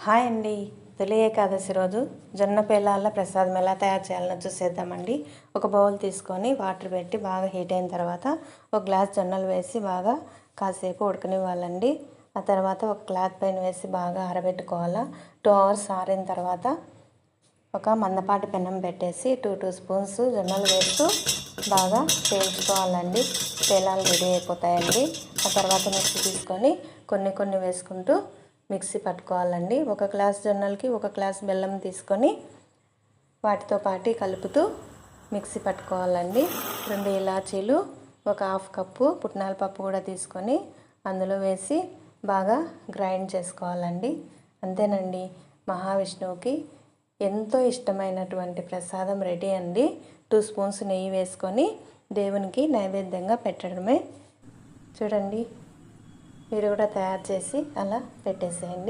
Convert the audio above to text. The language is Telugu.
హాయ్ అండి. తొలి ఏకాదశి రోజు జొన్న పేలాల ప్రసాదం ఎలా తయారు చేయాలో చూసేద్దామండి. ఒక బౌల్ తీసుకొని వాటర్ పెట్టి బాగా హీట్ అయిన తర్వాత ఒక గ్లాస్ జొన్నలు వేసి బాగా కాసేపు ఉడకనివ్వాలండి. ఆ తర్వాత ఒక క్లాత్ పైన వేసి బాగా ఆరబెట్టుకోవాలా. 2 అవర్స్ ఆరిన తర్వాత ఒక మందపాటి పెనం పెట్టేసి 2 స్పూన్స్ జొన్నలు వేస్తూ బాగా పేల్చుకోవాలండి. పేలాలు రెడీ అయిపోతాయండి. ఆ తర్వాత మిక్సీ తీసుకొని కొన్ని వేసుకుంటూ మిక్సీ పట్టుకోవాలండి. ఒక గ్లాస్ జొన్నలకి ఒక గ్లాస్ బెల్లం తీసుకొని వాటితో పాటు కలుపుతూ మిక్సీ పట్టుకోవాలండి. 2 ఇలాచీలు, ఒక హాఫ్ కప్పు పుట్నాల పప్పు కూడా తీసుకొని అందులో వేసి బాగా గ్రైండ్ చేసుకోవాలండి. అంతేనండి, మహావిష్ణువుకి ఎంతో ఇష్టమైనటువంటి ప్రసాదం రెడీ అండి. 2 స్పూన్స్ నెయ్యి వేసుకొని దేవునికి నైవేద్యంగా పెట్టడమే. చూడండి, మీరు కూడా తయారు చేసి అలా పెట్టేసేయండి.